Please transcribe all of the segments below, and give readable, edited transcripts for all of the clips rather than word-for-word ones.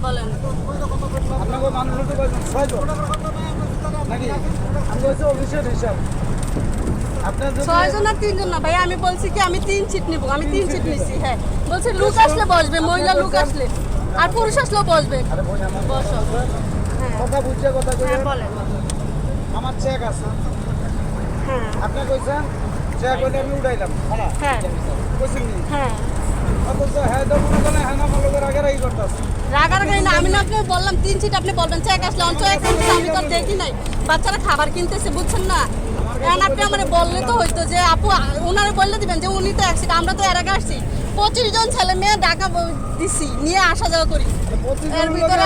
বলেন। আপনাকে মানুষ হতে কয়জন? 6 জন নাকি? আমি বলছি অফিসের হিসাব। আপনার যদি 6 জন আর 3 জন না ভাই, আমি বলছি কি আমি 3 সিট নিব, আমি 3 সিট নিছি। হ্যাঁ বলছি লোক আসলে বসবে, মহিলা লোক আসলে, আর পুরুষ আসলেও বসবে। আরে বোন আমার বসো। হ্যাঁ কথা বুঝছে কথা কই হ্যাঁ বলেন। আমার চেক আছে। হ্যাঁ আপনি কইছেন চেক হইলে আমি উঠাইলাম। হ্যাঁ কইছেন নি? হ্যাঁ অথচ হ্যাঁ তো মনে করেন হ্যাঁ না লোকের আগে রাই করতেছে। রাগারাগি না, আমি না আপনাকে বললাম 3 সিট আপনি বলবেন চেক আসলে, অঞ্চল এক সিট আমি তো আর দেখি নাই। বাচ্চারা খাবার কিনতেছে বুঝছেন না, এখন আপনি আমার বললে তো হইতো যে আপু ওনারে বললে দিবেন যে উনি তো এক সিট, আমরা তো এর আগে আসছি 25 জন ছেলে মেয়ে ঢাকা দিছি নিয়ে আসা যাওয়া করি। এর ভিতরে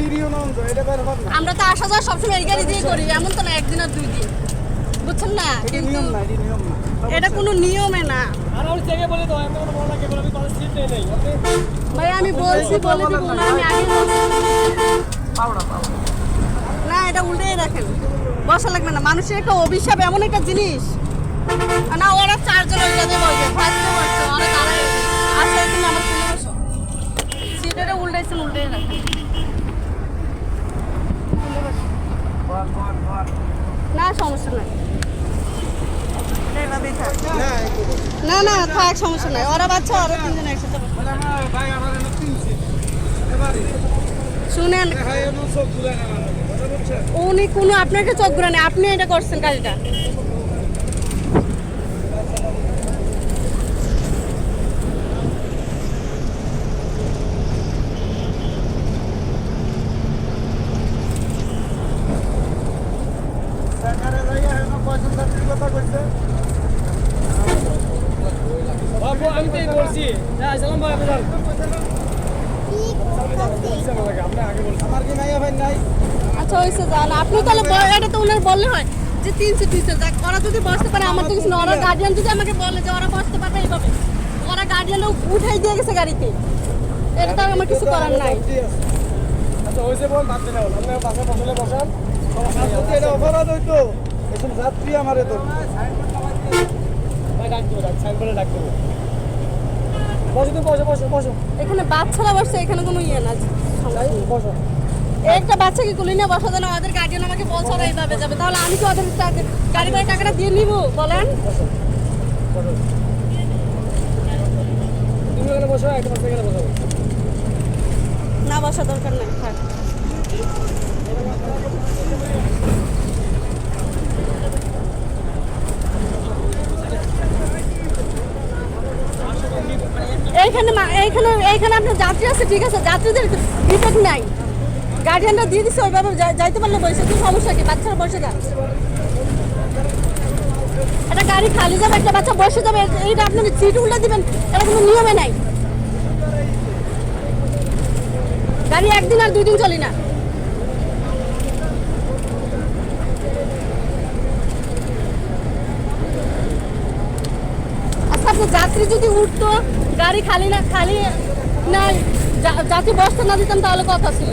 ভিডিও নাও তো এটা ব্যাপার না। আমরা তো আসা যাওয়া সবসময় এই গাড়ি দিয়ে করি, এমন তো না একদিন আর 2 দিন, বুঝছেন না। কিন্তু নিয়ম না, এটা নিয়ম না। এটা কোনো নিয়মে না আর ওই জায়গায় বলে দাও, আমি কোনো বলা লাগে বলে আমি কোনো সিট নেই নাই। ভাই, আমি বলছি বলে দিব না, আমি আগে বলছি। না এটা উল্টেই রাখেন, বসা লাগবে না। মানুষের একটা অভিশাপ এমন একটা জিনিস না, ওরা 4 জন ওই জায়গায় বসবে, ফার্স্টে বসছে অনেক আড়াই আসলে এখানে আমার 1500 সিটটা উল্টাইছেন, উল্টেই রাখেন। না সমস্যা নাই, এভাবেই থাক। না না থাক, সমস্যা নাই, ওরা বাচ্চা ওরা 3 জন একসাথে বসবে। মানে আমার ভাই আমার এনে 3 সিট। এবারে শুনেন, ভাই এমন সব ঘুরে না মানে। কথা বুঝছেন? উনি কোনো আপনাকে চোখ ঘুরানি, আপনি এটা করছেন কাজটা। সেখানে যাইয়া এনে কয়জন যাত্রীর কথা কইছে? বাবু আমি তো এই বলছি। হ্যাঁ সালাম ভাই আপনার। আমরা আগে বলছি। আমার কি নাইয়া ভাই নাই? আচ্ছা হয়েছে যান, আপনি তাহলে এটা তো ওনার বললে হয় যে 3 সিট দিচ্ছে, যাক ওরা যদি বসতে পারে আমার তো কিছু না, ওরা গার্ডিয়ান যদি আমাকে বলে যে ওরা বসতে পারবে এইভাবে, ওরা গার্ডিয়ান উঠাই দিয়ে গেছে গাড়িতে, এটা তো আর আমার কিছু করার নাই। আচ্ছা হইছে বল ভাবতে নাও। আমরা পাশে বসলে বসান। আর যদি এটা অপরাধ হইতো, এসব যাত্রী আমারে তো ভাই ডাক দেবো, সাইন করে ডাক দেবো। বসো তুমি, বসো বসো বসো এখানে বাচ্চারা বসছে, এখানে কোনো ইয়ে না। বসো। একটা বাচ্চাকে কুলি নিয়ে বসা দেয় না, ওদের গার্ডিয়ান আমাকে বলছে ওরা এইভাবে যাবে, তাহলে আমি কি ওদের গাড়ি ভাড়া টাকাটা দিয়ে নিবো বলেন? তুমি এখানে বসো, একটা পাশে এখানে বসো। না বসা দরকার নেই, থাক। এইখানে এইখানে আপনার যাত্রী আছে, ঠিক আছে, যাত্রীদের ডিফেক্ট নাই, গার্ডিয়ানরা দিয়ে দিচ্ছে, ওইভাবে যাইতে পারলে বসে, কি সমস্যা কি? বাচ্চারা বসে যান, একটা গাড়ি খালি যাবে, একটা বাচ্চা বসে যাবে, এইটা আপনি সিট উল্টে দিবেন, এটা কোনো নিয়মে নাই। গাড়ি একদিন আর 2 দিন চলি না। আচ্ছা আপনার যাত্রী যদি উঠতো, গাড়ি খালি না যাত্রী বসতে না দিতাম তাহলে কথা ছিল।